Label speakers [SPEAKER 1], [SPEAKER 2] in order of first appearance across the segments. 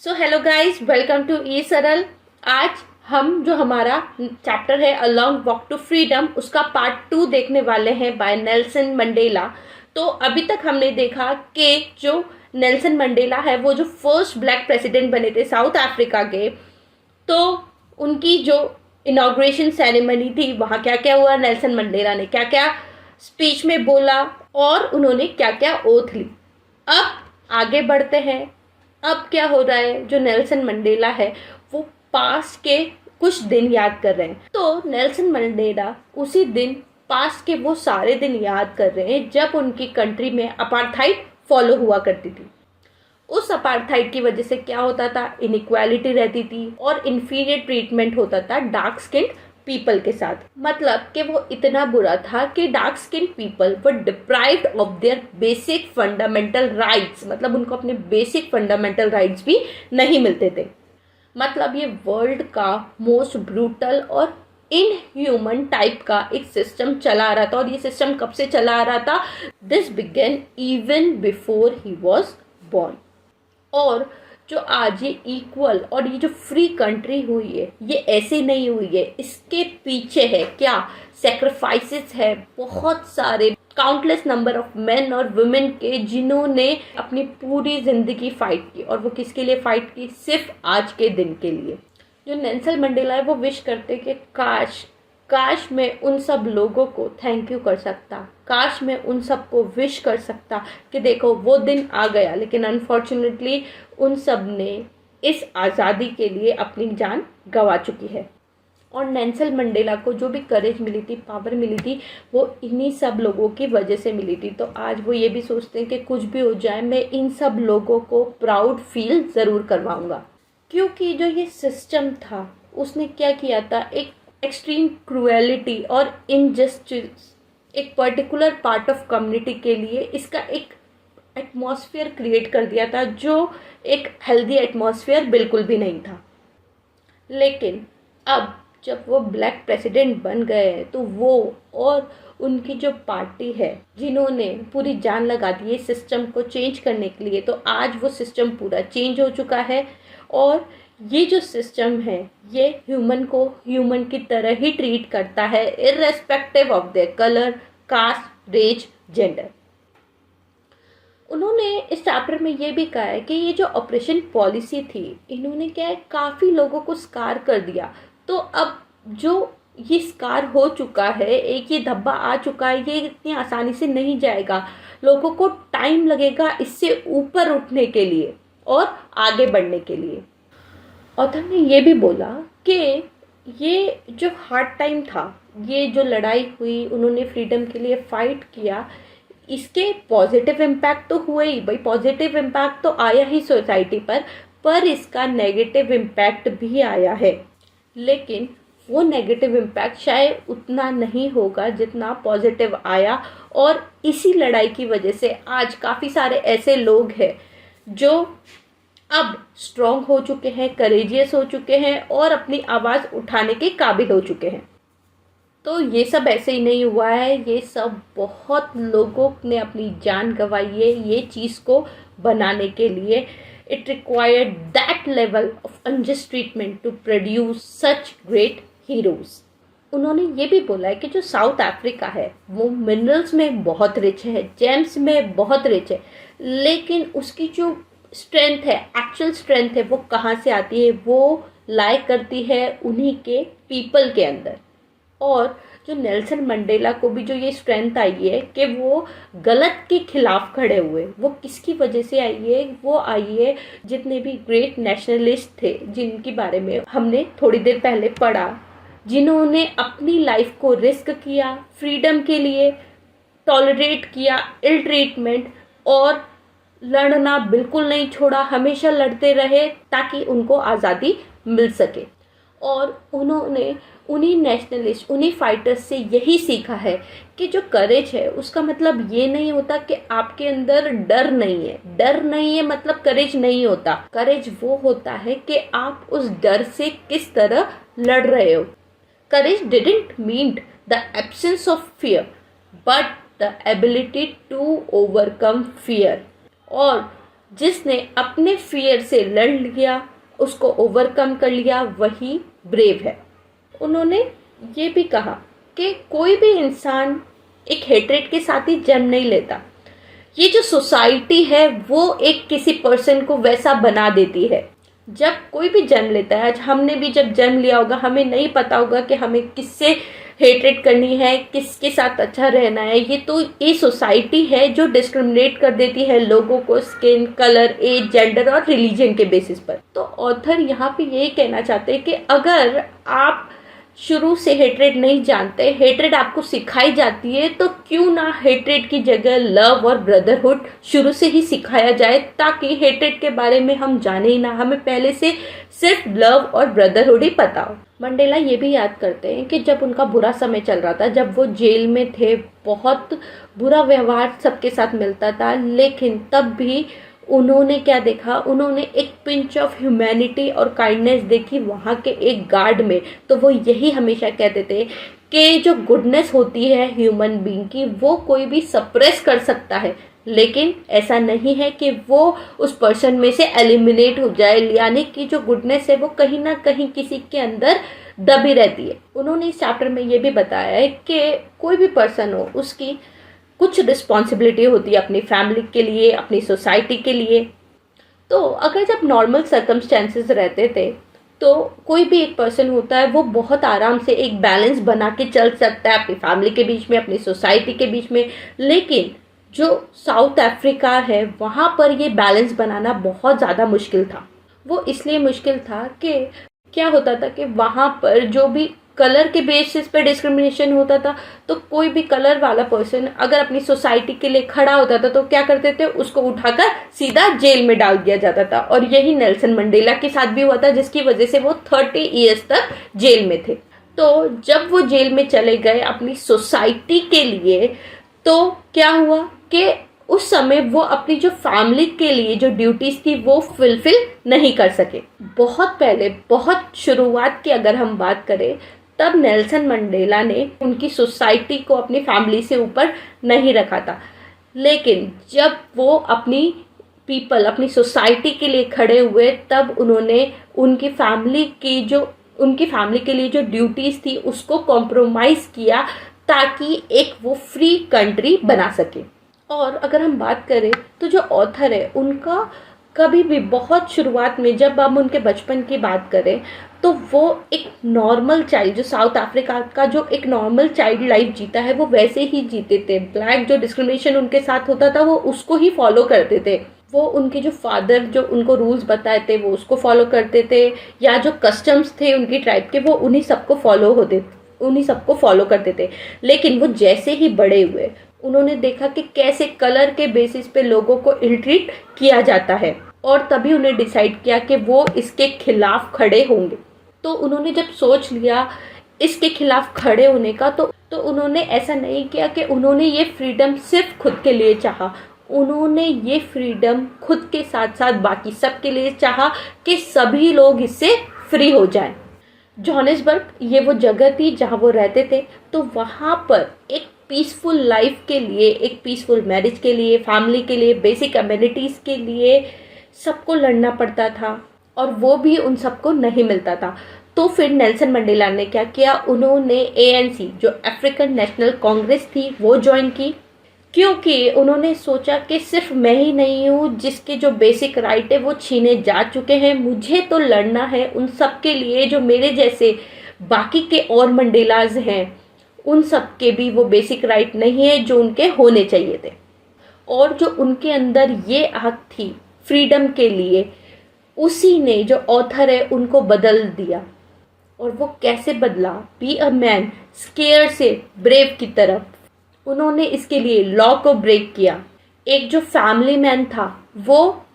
[SPEAKER 1] So hello guys, welcome to e Saral. आज हम जो हमारा चैप्टर है a long walk to freedom, उसका पार्ट 2 देखने वाले हैं बाय नेल्सन मंडेला। तो अभी तक हमने देखा कि जो नेल्सन मंडेला है वो जो फर्स्ट ब्लैक प्रेसिडेंट बने थे साउथ अफ्रीका के, तो उनकी जो इनॉग्रेशन सेरेमनी थी वहाँ क्या क्या हुआ, नेल्सन मंडेला ने क्या क्या स्पीच में बोला और उन्होंने क्या क्या ओथ ली। अब आगे बढ़ते हैं। अब क्या हो रहा है, जो नेल्सन मंडेला है वो पास्ट के कुछ दिन याद कर रहे हैं। तो नेल्सन मंडेला उसी दिन पास्ट के वो सारे दिन याद कर रहे हैं जब उनकी कंट्री में अपार्थाइड फॉलो हुआ करती थी। उस अपार्थाइड की वजह से क्या होता था, इनइक्वालिटी रहती थी और इन्फीरियर ट्रीटमेंट होता था डार्क स्किन पीपल के साथ। मतलब कि वो इतना बुरा था कि dark skin people were deprived of their basic fundamental rights. मतलब उनको अपने बेसिक फंडामेंटल राइट्स भी नहीं मिलते थे। मतलब ये वर्ल्ड का मोस्ट ब्रूटल और इनह्यूमन टाइप का एक सिस्टम चला आ रहा था। और ये सिस्टम कब से चला आ रहा था? This began even before he was born. और जो आज ये इक्वल और ये जो फ्री कंट्री हुई है, ये ऐसे नहीं हुई है। इसके पीछे है क्या, सेक्रीफाइसेस है बहुत सारे, काउंटलेस नंबर ऑफ मेन और वुमेन के, जिन्होंने अपनी पूरी जिंदगी फाइट की। और वो किसके लिए फाइट की? सिर्फ आज के दिन के लिए। जो नेल्सन मंडेला है वो विश करते कि काश मैं उन सब लोगों को थैंक यू कर सकता, काश मैं उन सब को विश कर सकता कि देखो वो दिन आ गया। लेकिन अनफॉर्चुनेटली उन सब ने इस आज़ादी के लिए अपनी जान गंवा चुकी है। और नेल्सन मंडेला को जो भी करेज मिली थी, पावर मिली थी, वो इन्हीं सब लोगों की वजह से मिली थी। तो आज वो ये भी सोचते हैं कि कुछ भी हो जाए मैं इन सब लोगों को प्राउड फील ज़रूर करवाऊँगा। क्योंकि जो ये सिस्टम था उसने क्या किया था, एक एक्सट्रीम क्रूएलिटी और इनजस्टिस एक पर्टिकुलर पार्ट ऑफ कम्युनिटी के लिए इसका एक एटमॉस्फेयर क्रिएट कर दिया था जो एक हेल्दी एटमॉस्फेयर बिल्कुल भी नहीं था। लेकिन अब जब वो ब्लैक प्रेसिडेंट बन गए हैं तो वो और उनकी जो पार्टी है, जिन्होंने पूरी जान लगा दी है सिस्टम को चेंज करने के लिए, तो आज वो सिस्टम पूरा चेंज हो चुका है। और ये जो सिस्टम है ये ह्यूमन को ह्यूमन की तरह ही ट्रीट करता है, irrespective of their colour, caste, race, gender. उन्होंने इस चैप्टर में ये भी कहा है कि ये जो ऑपरेशन पॉलिसी थी, इन्होंने क्या है, काफ़ी लोगों को स्कार कर दिया। तो अब जो ये स्कार हो चुका है, एक ये धब्बा आ चुका है, ये इतनी आसानी से नहीं जाएगा। लोगों को टाइम लगेगा इससे ऊपर उठने के लिए और आगे बढ़ने के लिए। ऑथर ने ये भी बोला कि ये जो हार्ड टाइम था, ये जो लड़ाई हुई, उन्होंने फ्रीडम के लिए फाइट किया, इसके पॉजिटिव इम्पैक्ट तो हुए ही भाई, पॉजिटिव इम्पैक्ट तो आया ही सोसाइटी पर इसका नेगेटिव इम्पैक्ट भी आया है। लेकिन वो नेगेटिव इम्पैक्ट शायद उतना नहीं होगा जितना पॉजिटिव आया। और इसी लड़ाई की वजह से आज काफ़ी सारे ऐसे लोग हैं जो अब स्ट्रॉन्ग हो चुके हैं, करेजियस हो चुके हैं और अपनी आवाज़ उठाने के काबिल हो चुके हैं। तो ये सब ऐसे ही नहीं हुआ है, ये सब बहुत लोगों ने अपनी जान गंवाई है ये चीज़ को बनाने के लिए। It required that level of unjust treatment to produce such great heroes. उन्होंने ये भी बोला है कि जो साउथ अफ्रीका है वो मिनरल्स में बहुत रिच है, जेम्स में बहुत रिच है, लेकिन उसकी जो स्ट्रेंथ है, एक्चुअल स्ट्रेंथ है, वो कहाँ से आती है? वो लाई करती है उन्हीं के पीपल के अंदर। और जो नेल्सन मंडेला को भी जो ये स्ट्रेंथ आई है कि वो गलत के खिलाफ खड़े हुए, वो किसकी वजह से आई है? वो आई है जितने भी ग्रेट नेशनलिस्ट थे, जिनके बारे में हमने थोड़ी देर पहले पढ़ा, जिन्होंने अपनी लाइफ को रिस्क किया फ्रीडम के लिए, टॉलरेट किया इल ट्रीटमेंट और लड़ना बिल्कुल नहीं छोड़ा, हमेशा लड़ते रहे ताकि उनको आज़ादी मिल सके। और उन्होंने उन्हीं नेशनलिस्ट, उन्हीं फाइटर्स से यही सीखा है कि जो करेज है उसका मतलब ये नहीं होता कि आपके अंदर डर नहीं है। डर नहीं है मतलब करेज नहीं होता। करेज वो होता है कि आप उस डर से किस तरह लड़ रहे हो। Courage didn't mean the absence of fear but the ability to overcome fear. और जिसने अपने फियर से लड़ लिया, उसको ओवरकम कर लिया, वही ब्रेव है। उन्होंने ये भी कहा कि कोई भी इंसान एक हेट्रेड के साथ ही जन्म नहीं लेता। ये जो सोसाइटी है वो एक किसी पर्सन को वैसा बना देती है। जब कोई भी जन्म लेता है, आज हमने भी जब जन्म लिया होगा, हमें नहीं पता होगा कि हमें किससे हेट्रेड करनी है, किसके साथ अच्छा रहना है। ये सोसाइटी है जो डिस्क्रिमिनेट कर देती है लोगों को स्किन कलर, एज, जेंडर और रिलीजन के बेसिस पर। तो ऑथर यहाँ पे यही कहना चाहते हैं कि अगर आप शुरू से हेट्रेड नहीं जानते, हेट्रेड आपको सिखाई जाती है, तो क्यों ना हेट्रेड की जगह लव और ब्रदरहुड शुरू से ही सिखाया जाए, ताकि हेट्रेड के बारे में हम जाने ही ना, हमें पहले से सिर्फ लव और ब्रदरहुड ही पता हो। मंडेला ये भी याद करते हैं कि जब उनका बुरा समय चल रहा था, जब वो जेल में थे, बहुत बुरा व्यवहार सबके साथ मिलता था, लेकिन तब भी उन्होंने क्या देखा, उन्होंने एक पिंच ऑफ ह्यूमैनिटी और काइंडनेस देखी वहाँ के एक गार्ड में। तो वो यही हमेशा कहते थे कि जो गुडनेस होती है ह्यूमन बीइंग की, वो कोई भी सप्रेस कर सकता है, लेकिन ऐसा नहीं है कि वो उस पर्सन में से एलिमिनेट हो जाए, यानी कि जो गुडनेस है वो कहीं ना कहीं किसी के अंदर दबी रहती है। उन्होंने इस चैप्टर में ये भी बताया है कि कोई भी पर्सन हो, उसकी कुछ रिस्पॉन्सिबिलिटी होती है अपनी फैमिली के लिए, अपनी सोसाइटी के लिए। तो अगर जब नॉर्मल सर्कमस्टेंसेस रहते थे, तो कोई भी एक पर्सन होता है वो बहुत आराम से एक बैलेंस बना के चल सकता है अपनी फैमिली के बीच में, अपनी सोसाइटी के बीच में। लेकिन जो साउथ अफ्रीका है, वहाँ पर ये बैलेंस बनाना बहुत ज़्यादा मुश्किल था। वो इसलिए मुश्किल था कि क्या होता था कि वहाँ पर जो भी कलर के बेसिस पे डिस्क्रिमिनेशन होता था, तो कोई भी कलर वाला पर्सन अगर अपनी सोसाइटी के लिए खड़ा होता था तो क्या करते थे, उसको उठाकर सीधा जेल में डाल दिया जाता था। और यही नेल्सन मंडेला के साथ भी हुआ था, जिसकी वजह से वो 30 ईयर्स तक जेल में थे। तो जब वो जेल में चले गए अपनी सोसाइटी के लिए, तो क्या हुआ कि उस समय वो अपनी जो फैमिली के लिए जो ड्यूटीज थी वो फुलफिल नहीं कर सके। बहुत पहले, बहुत शुरुआत की अगर हम बात करें, तब नेल्सन मंडेला ने उनकी सोसाइटी को अपनी फैमिली से ऊपर नहीं रखा था। लेकिन जब वो अपनी सोसाइटी के लिए खड़े हुए, तब उन्होंने उनकी फैमिली के लिए जो ड्यूटीज थी उसको कॉम्प्रोमाइज किया, ताकि एक वो फ्री कंट्री बना सके। और अगर हम बात करें तो जो ऑथर है उनका कभी भी बहुत शुरुआत में, जब हम उनके बचपन की बात करें, तो वो एक नॉर्मल चाइल्ड, जो साउथ अफ्रीका का जो एक नॉर्मल चाइल्ड लाइफ जीता है, वो वैसे ही जीते थे। ब्लैक जो डिस्क्रिमिनेशन उनके साथ होता था वो उसको ही फॉलो करते थे। वो उनके जो फादर जो उनको रूल्स बताए थे वो उसको फॉलो करते थे, या जो कस्टम्स थे उनकी ट्राइब के वो उन्हीं सबको फॉलो करते थे। लेकिन वो जैसे ही बड़े हुए, उन्होंने देखा कि कैसे कलर के बेसिस पे लोगों को इल ट्रीट किया जाता है, और तभी उन्हें डिसाइड किया कि वो इसके खिलाफ खड़े होंगे। तो उन्होंने जब सोच लिया इसके खिलाफ खड़े होने का, तो उन्होंने ऐसा नहीं किया कि उन्होंने ये फ्रीडम सिर्फ खुद के लिए चाहा। उन्होंने ये फ्रीडम खुद के साथ साथ बाकी सबके लिए चाहा कि सभी लोग इससे फ्री हो जाएं। जोहानिसबर्ग ये वो जगह थी जहाँ वो रहते थे, तो वहाँ पर एक पीसफुल लाइफ के लिए, एक पीसफुल मैरिज के लिए, फैमिली के लिए, बेसिक कम्युनिटीज़ के लिए सबको लड़ना पड़ता था, और वो भी उन सबको नहीं मिलता था। तो फिर नेल्सन मंडेला ने क्या किया, उन्होंने ANC जो अफ्रीकन नेशनल कांग्रेस थी वो ज्वाइन की, क्योंकि उन्होंने सोचा कि सिर्फ मैं ही नहीं हूँ जिसके जो बेसिक राइट है वो छीने जा चुके हैं, मुझे तो लड़ना है उन सब के लिए जो मेरे जैसे बाकी के और मंडेलाज हैं, उन सब के भी वो बेसिक राइट नहीं है जो उनके होने चाहिए थे। और जो उनके अंदर ये आग थी फ्रीडम के लिए, उसी ने जो ऑथर है उनको बदल दिया। और वो कैसे बदला, बी अ मैन स्केयर से ब्रेव की तरफ। उन्होंने इसके लिए लॉ को ब्रेक किया। एक जो फैमिली मैन था वो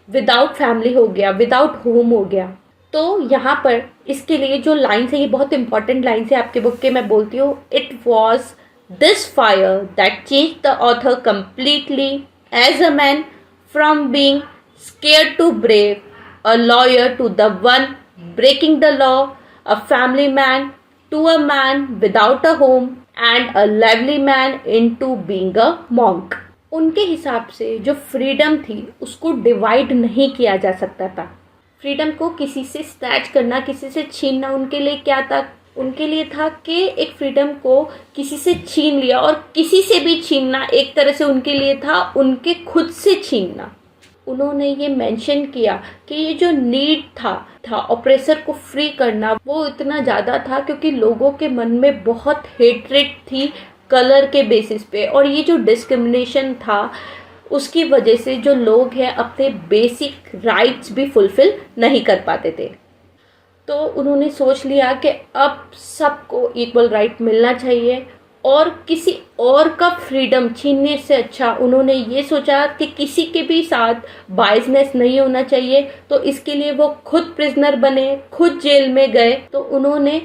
[SPEAKER 1] विदाउट फैमिली हो गया, विदाउट होम हो गया। तो यहाँ पर इसके लिए जो लाइन्स है, ये बहुत इंपॉर्टेंट लाइन्स है आपके बुक के, मैं बोलती हूँ, it was this fire that change the author completely as a man from being scared to brave, a lawyer to the one breaking the law, a family man to a man without a home, and a lively man into being a monk. उनके हिसाब से जो freedom थी उसको divide नहीं किया जा सकता था। फ्रीडम को किसी से स्नैच करना, किसी से छीनना उनके लिए क्या था? उनके लिए था कि एक फ्रीडम को किसी से छीन लिया, और किसी से भी छीनना एक तरह से उनके लिए था उनके खुद से छीनना। उन्होंने ये मेंशन किया कि ये जो नीड था ऑप्रेसर को फ्री करना, वो इतना ज़्यादा था क्योंकि लोगों के मन में बहुत हेट्रेड थी कलर के बेसिस पे, और ये जो डिस्क्रिमिनेशन था उसकी वजह से जो लोग हैं अपने बेसिक राइट्स भी फुलफिल नहीं कर पाते थे। तो उन्होंने सोच लिया कि अब सबको इक्वल राइट मिलना चाहिए, और किसी और का फ्रीडम छीनने से अच्छा उन्होंने ये सोचा कि किसी के भी साथ बायसनेस नहीं होना चाहिए। तो इसके लिए वो खुद प्रिजनर बने, खुद जेल में गए। तो उन्होंने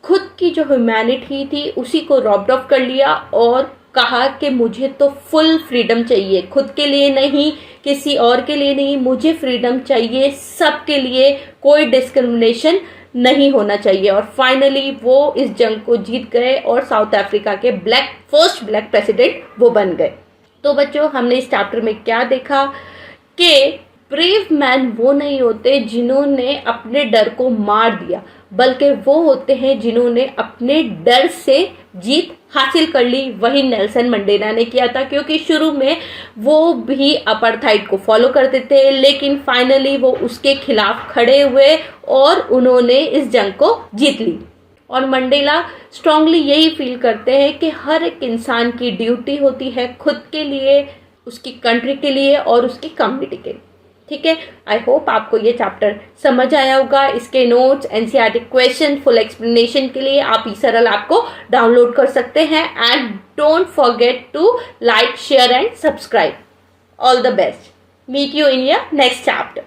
[SPEAKER 1] खुद की जो ह्यूमैनिटी थी उसी को रॉब्ड ऑफ कर लिया और कहा कि मुझे तो फुल फ्रीडम चाहिए, खुद के लिए नहीं, किसी और के लिए नहीं, मुझे फ्रीडम चाहिए, सबके लिए, कोई डिस्क्रिमिनेशन नहीं होना चाहिए। और फाइनली वो इस जंग को जीत गए और साउथ अफ्रीका के फर्स्ट ब्लैक प्रेसिडेंट वो बन गए। तो बच्चों, हमने इस चैप्टर में क्या देखा कि ब्रेव मैन वो नहीं होते जिन्होंने अपने डर को मार दिया, बल्कि वो होते हैं जिन्होंने अपने डर से जीत हासिल कर ली। वही नेल्सन मंडेला ने किया था, क्योंकि शुरू में वो भी अपार्थाइड को फॉलो करते थे, लेकिन फाइनली वो उसके खिलाफ खड़े हुए और उन्होंने इस जंग को जीत ली। और मंडेला स्ट्रांगली यही फील करते हैं कि हर एक इंसान की ड्यूटी होती है खुद के लिए, उसकी कंट्री के लिए और उसकी कम्युनिटी के लिए। ठीक है, आई होप आपको ये चैप्टर समझ आया होगा। इसके notes, NCERT question, full explanation के लिए आप ई-सरल ऐप को डाउनलोड कर सकते हैं। And don't forget to like, share and subscribe. All the best. Meet you in your next chapter.